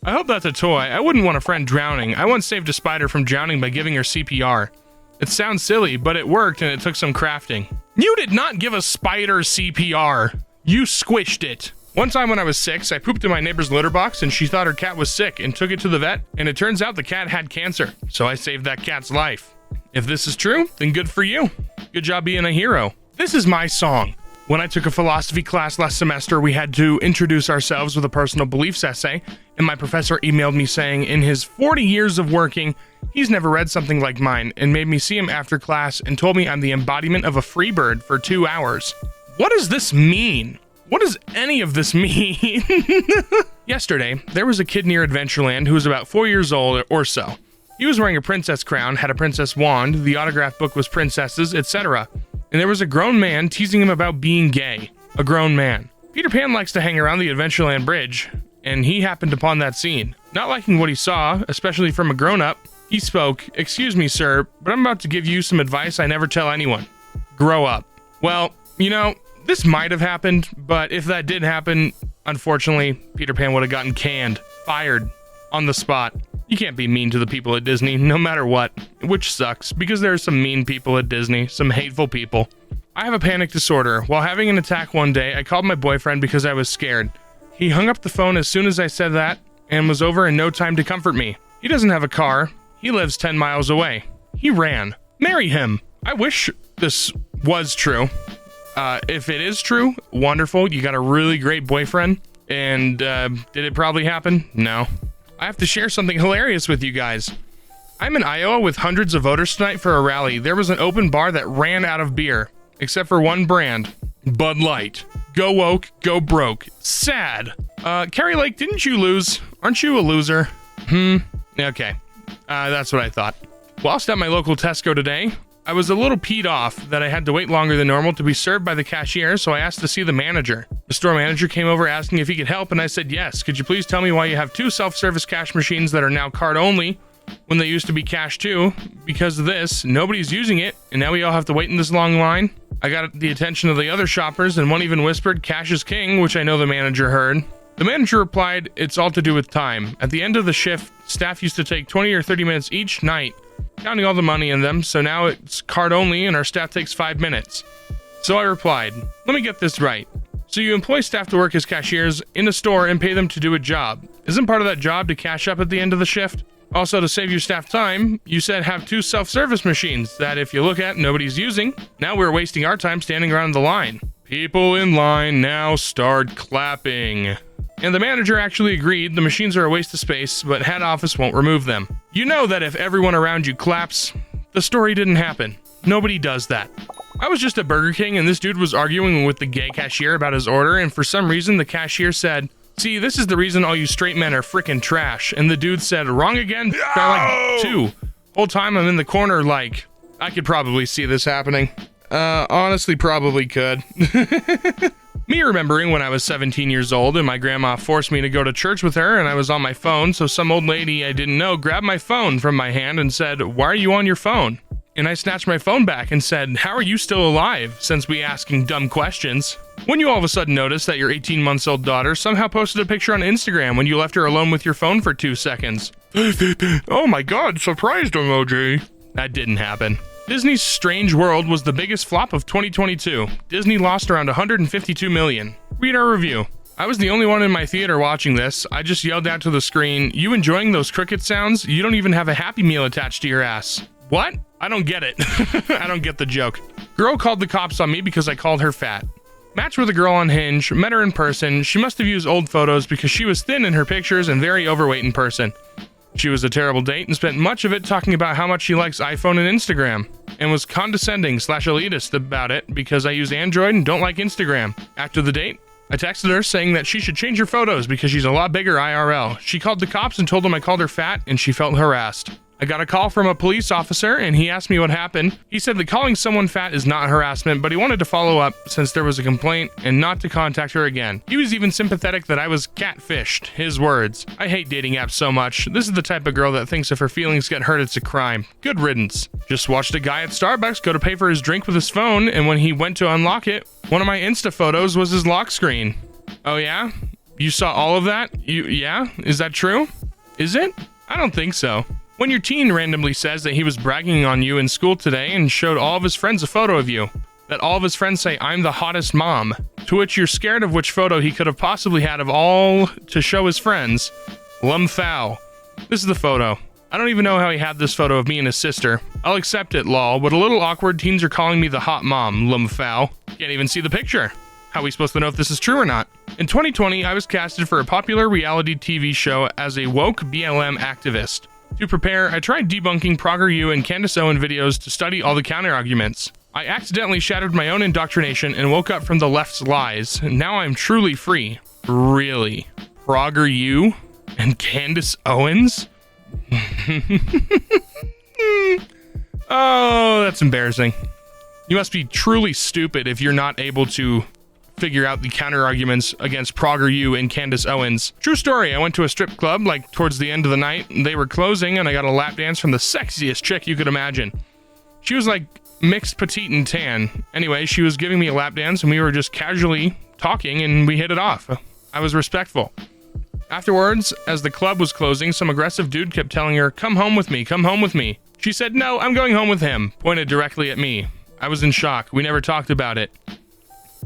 I hope that's a toy. I wouldn't want a friend drowning. I once saved a spider from drowning by giving her CPR. It sounds silly, but it worked and it took some crafting. You did not give a spider CPR. You squished it. One time when I was 6, I pooped in my neighbor's litter box and she thought her cat was sick and took it to the vet, and it turns out the cat had cancer. So I saved that cat's life. If this is true, then good for you. Good job being a hero. This is my song. When I took a philosophy class last semester, we had to introduce ourselves with a personal beliefs essay, and my professor emailed me saying in his 40 years of working, he's never read something like mine, and made me see him after class and told me I'm the embodiment of a free bird for 2 hours. What does this mean? What does any of this mean? Yesterday, there was a kid near Adventureland who was about 4 years old or so. He was wearing a princess crown, had a princess wand, the autograph book was princesses, etc. And there was a grown man teasing him about being gay. A grown man. Peter Pan likes to hang around the Adventureland Bridge, and he happened upon that scene. Not liking what he saw, especially from a grown-up, he spoke, "Excuse me, sir, but I'm about to give you some advice I never tell anyone. Grow up." Well, you know, this might have happened, but if that did happen, unfortunately, Peter Pan would have gotten canned, fired, on the spot. You can't be mean to the people at Disney, no matter what, which sucks, because there are some mean people at Disney, some hateful people. I have a panic disorder. While having an attack one day, I called my boyfriend because I was scared. He hung up the phone as soon as I said that, and was over in no time to comfort me. He doesn't have a car. He lives 10 miles away. He ran. Marry him. I wish this was true. If it is true, wonderful. You got a really great boyfriend. And did it probably happen? No. I have to share something hilarious with you guys. I'm in Iowa with hundreds of voters tonight for a rally. There was an open bar that ran out of beer, except for one brand, Bud Light. Go woke, go broke. Sad. Carrie Lake, didn't you lose? Aren't you a loser? Okay. That's what I thought. Whilst at my local Tesco today, I was a little peed off that I had to wait longer than normal to be served by the cashier, so I asked to see the manager. The store manager came over asking if he could help, and I said yes. Could you please tell me why you have 2 self-service cash machines that are now card only when they used to be cash too? Because of this, nobody's using it, and now we all have to wait in this long line. I got the attention of the other shoppers, and one even whispered, "Cash is king," which I know the manager heard. The manager replied, "It's all to do with time. At the end of the shift, staff used to take 20 or 30 minutes each night, counting all the money in them, so now it's card only and our staff takes 5 minutes. So I replied, "Let me get this right. So you employ staff to work as cashiers in a store and pay them to do a job. Isn't part of that job to cash up at the end of the shift? Also, to save your staff time, you said have 2 self-service machines that if you look at, nobody's using. Now we're wasting our time standing around the line. People in line now start clapping." And the manager actually agreed the machines are a waste of space, but head office won't remove them. You know that if everyone around you claps, the story didn't happen. Nobody does that. I was just at Burger King and this dude was arguing with the gay cashier about his order, and for some reason the cashier said, "See, this is the reason all you straight men are frickin' trash." And the dude said, "Wrong again?" Try like 2. Whole time I'm in the corner like, I could probably see this happening. Honestly, probably could. Me remembering when I was 17 years old and my grandma forced me to go to church with her and I was on my phone, so some old lady I didn't know grabbed my phone from my hand and said, "Why are you on your phone?" And I snatched my phone back and said, "How are you still alive, since we asking dumb questions?" When you all of a sudden notice that your 18 months old daughter somehow posted a picture on Instagram when you left her alone with your phone for 2 seconds. Oh my god, surprised emoji. That didn't happen. Disney's Strange World was the biggest flop of 2022. Disney lost around $152 million. Read our review. I was the only one in my theater watching this. I just yelled out to the screen, "You enjoying those cricket sounds? You don't even have a Happy Meal attached to your ass." What? I don't get it. I don't get the joke. Girl called the cops on me because I called her fat. Matched with a girl on Hinge, met her in person. She must have used old photos because she was thin in her pictures and very overweight in person. She was a terrible date and spent much of it talking about how much she likes iPhone and Instagram, and was condescending/elitist about it because I use Android and don't like Instagram. After the date, I texted her saying that she should change her photos because she's a lot bigger IRL. She called the cops and told them I called her fat, and she felt harassed. I got a call from a police officer and he asked me what happened. He said that calling someone fat is not harassment, but he wanted to follow up since there was a complaint and not to contact her again. He was even sympathetic that I was catfished, his words. I hate dating apps so much. This is the type of girl that thinks if her feelings get hurt, it's a crime. Good riddance. Just watched a guy at Starbucks go to pay for his drink with his phone, and when he went to unlock it, one of my Insta photos was his lock screen. Oh yeah? You saw all of that? Yeah? Is that true? Is it? I don't think so. When your teen randomly says that he was bragging on you in school today and showed all of his friends a photo of you, that all of his friends say, I'm the hottest mom, to which you're scared of which photo he could have possibly had of all to show his friends. Lumfow. This is the photo. I don't even know how he had this photo of me and his sister. I'll accept it, lol, but a little awkward teens are calling me the hot mom, Lumfow. Can't even see the picture. How are we supposed to know if this is true or not? In 2020, I was casted for a popular reality TV show as a woke BLM activist. To prepare, I tried debunking ProggerU and Candace Owen videos to study all the counter-arguments. I accidentally shattered my own indoctrination and woke up from the left's lies. Now I'm truly free. Really? ProggerU and Candace Owens? Oh, that's embarrassing. You must be truly stupid if you're not able to figure out the counter-arguments against ProggerU and Candace Owens. True story, I went to a strip club, like, towards the end of the night. They were closing, and I got a lap dance from the sexiest chick you could imagine. She was, like, mixed petite and tan. Anyway, she was giving me a lap dance, and we were just casually talking, and we hit it off. I was respectful. Afterwards, as the club was closing, some aggressive dude kept telling her, come home with me, come home with me. She said, no, I'm going home with him, pointed directly at me. I was in shock. We never talked about it.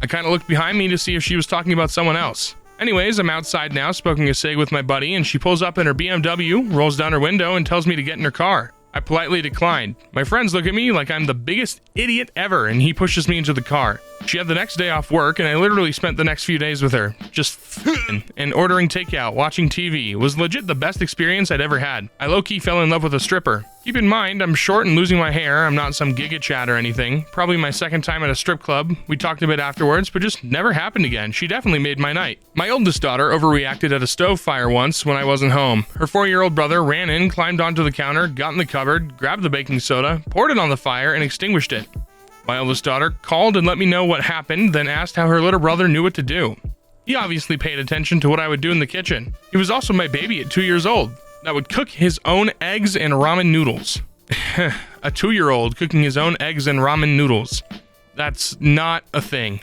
I kind of looked behind me to see if she was talking about someone else. Anyways, I'm outside now, smoking a cig with my buddy, and she pulls up in her BMW, rolls down her window, and tells me to get in her car. I politely declined. My friends look at me like I'm the biggest idiot ever, and he pushes me into the car. She had the next day off work, and I literally spent the next few days with her. Just f***ing and ordering takeout, watching TV. It was legit the best experience I'd ever had. I low-key fell in love with a stripper. Keep in mind, I'm short and losing my hair. I'm not some Giga Chad or anything. Probably my second time at a strip club. We talked a bit afterwards, but just never happened again. She definitely made my night. My oldest daughter overreacted at a stove fire once when I wasn't home. Her 4-year-old brother ran in, climbed onto the counter, got in the cupboard, grabbed the baking soda, poured it on the fire, and extinguished it. My oldest daughter called and let me know what happened, then asked how her little brother knew what to do. He obviously paid attention to what I would do in the kitchen. He was also my baby at 2 years old, that would cook his own eggs and ramen noodles. A 2-year-old cooking his own eggs and ramen noodles. That's not a thing.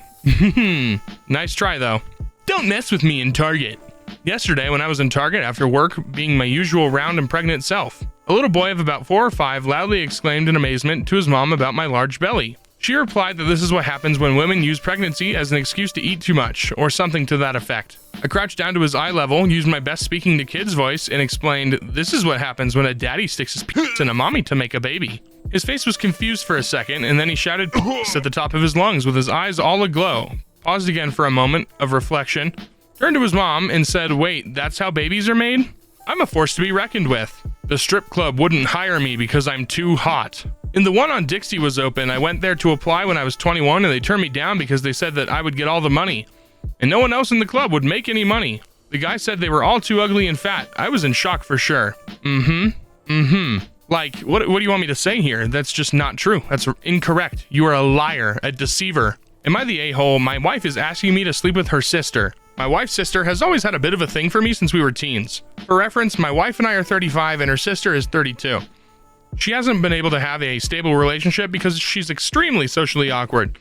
Nice try, though. Don't mess with me in Target. Yesterday, when I was in Target after work, being my usual round and pregnant self, a little boy of about 4 or 5 loudly exclaimed in amazement to his mom about my large belly. She replied that this is what happens when women use pregnancy as an excuse to eat too much, or something to that effect. I crouched down to his eye level, used my best speaking to kids voice, and explained, this is what happens when a daddy sticks his penis in a mommy to make a baby. His face was confused for a second, and then he shouted penis at the top of his lungs with his eyes all aglow, paused again for a moment of reflection, turned to his mom and said, wait, that's how babies are made? I'm a force to be reckoned with. The strip club wouldn't hire me because I'm too hot. And the one on Dixie was open. I went there to apply when I was 21 and they turned me down because they said that I would get all the money. And no one else in the club would make any money. The guy said they were all too ugly and fat. I was in shock for sure. Like, what do you want me to say here? That's just not true. That's incorrect. You are a liar, a deceiver. Am I the a-hole? My wife is asking me to sleep with her sister. My wife's sister has always had a bit of a thing for me since we were teens. For reference, my wife and I are 35 and her sister is 32. She hasn't been able to have a stable relationship because she's extremely socially awkward.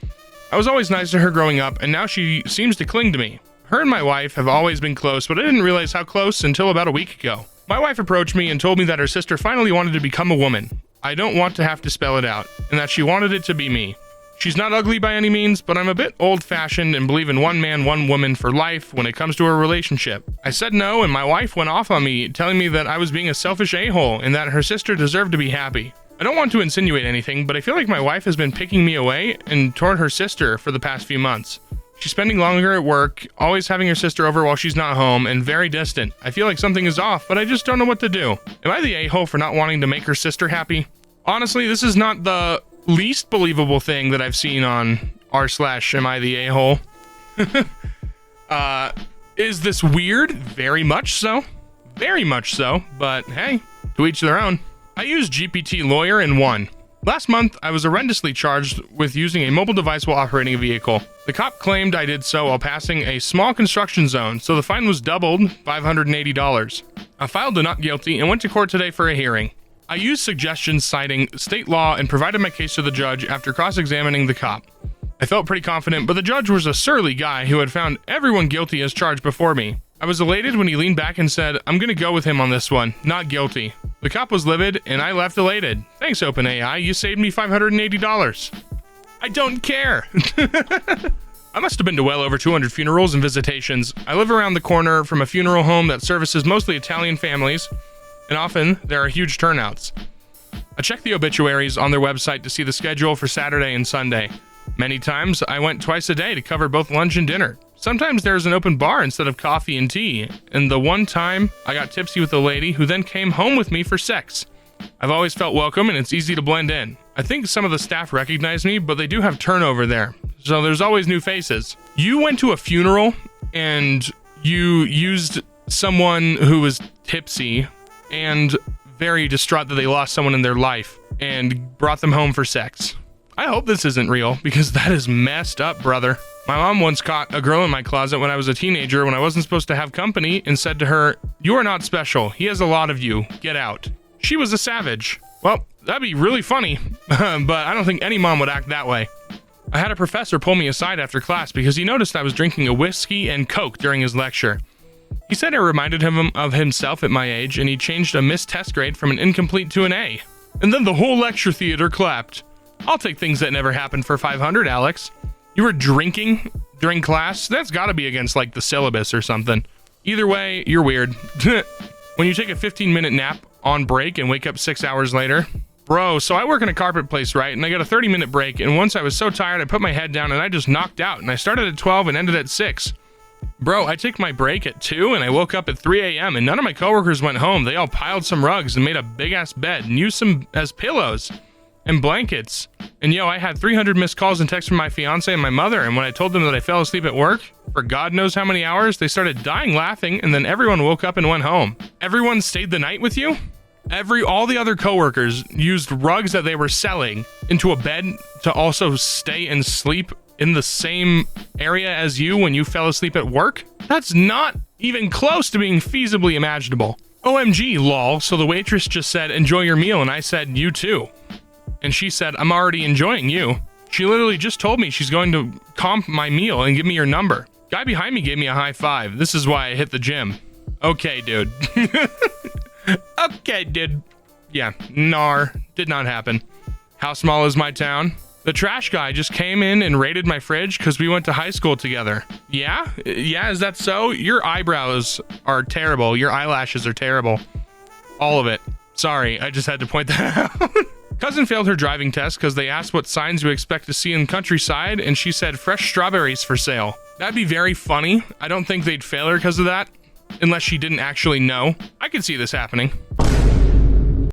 I was always nice to her growing up, and now she seems to cling to me. Her and my wife have always been close, but I didn't realize how close until about a week ago. My wife approached me and told me that her sister finally wanted to become a woman. I don't want to have to spell it out, and that she wanted it to be me. She's not ugly by any means, but I'm a bit old-fashioned and believe in one man, one woman for life when it comes to a relationship. I said no, and my wife went off on me, telling me that I was being a selfish a-hole and that her sister deserved to be happy. I don't want to insinuate anything, but I feel like my wife has been picking me away and toward her sister for the past few months. She's spending longer at work, always having her sister over while she's not home, and very distant. I feel like something is off, but I just don't know what to do. Am I the a-hole for not wanting to make her sister happy? Honestly, this is not the least believable thing that I've seen on r/am I the a-hole. Is this weird? Very much so. Very much so, but hey, to each their own. I used GPT Lawyer and won. Last month, I was horrendously charged with using a mobile device while operating a vehicle. The cop claimed I did so while passing a small construction zone, so the fine was doubled, $580. I filed a not guilty and went to court today for a hearing. I used suggestions citing state law and provided my case to the judge after cross-examining the cop. I felt pretty confident, but the judge was a surly guy who had found everyone guilty as charged before me. I was elated when he leaned back and said, I'm gonna go with him on this one, not guilty. The cop was livid, and I left elated. Thanks, OpenAI, you saved me $580. I don't care. I must have been to well over 200 funerals and visitations. I live around the corner from a funeral home that services mostly Italian families, and often there are huge turnouts. I check the obituaries on their website to see the schedule for Saturday and Sunday. Many times, I went twice a day to cover both lunch and dinner. Sometimes there's an open bar instead of coffee and tea, and the one time I got tipsy with a lady who then came home with me for sex. I've always felt welcome and it's easy to blend in. I think some of the staff recognize me, but they do have turnover there, so there's always new faces. You went to a funeral and you used someone who was tipsy and very distraught that they lost someone in their life and brought them home for sex. I hope this isn't real, because that is messed up, brother. My mom once caught a girl in my closet when I was a teenager when I wasn't supposed to have company and said to her, "You are not special. He has a lot of you. Get out." She was a savage. Well, that'd be really funny, but I don't think any mom would act that way. I had a professor pull me aside after class because he noticed I was drinking a whiskey and Coke during his lecture. He said it reminded him of himself at my age, and he changed a missed test grade from an incomplete to an A. And then the whole lecture theater clapped. I'll take things that never happened for 500, Alex. You were drinking during class? That's gotta be against, like, the syllabus or something. Either way, you're weird. When you take a 15-minute nap on break and wake up 6 hours later. Bro, so I work in a carpet place, right? And I got a 30-minute break, and once I was so tired, I put my head down and I just knocked out. And I started at 12 and ended at 6. Bro, I took my break at 2 and I woke up at 3 a.m. and none of my coworkers went home. They all piled some rugs and made a big-ass bed and used them as pillows and blankets. And yo, I had 300 missed calls and texts from my fiance and my mother, and when I told them that I fell asleep at work for God knows how many hours, they started dying laughing, and then everyone woke up and went home. Everyone stayed the night with you? All the other coworkers used rugs that they were selling into a bed to also stay and sleep in the same area as you when you fell asleep at work? That's not even close to being feasibly imaginable. OMG, lol. So the waitress just said, "Enjoy your meal," and I said, "You too." And she said, "I'm already enjoying you." She literally just told me she's going to comp my meal and give me your number. Guy behind me gave me a high five. This is why I hit the gym. Okay, dude. Okay, dude. Yeah, did not happen. How small is my town? The trash guy just came in and raided my fridge because we went to high school together. Yeah? Yeah, is that so? Your eyebrows are terrible. Your eyelashes are terrible. All of it. Sorry, I just had to point that out. Cousin failed her driving test because they asked what signs you expect to see in countryside, and she said fresh strawberries for sale. That'd be very funny. I don't think they'd fail her because of that, unless she didn't actually know. I could see this happening.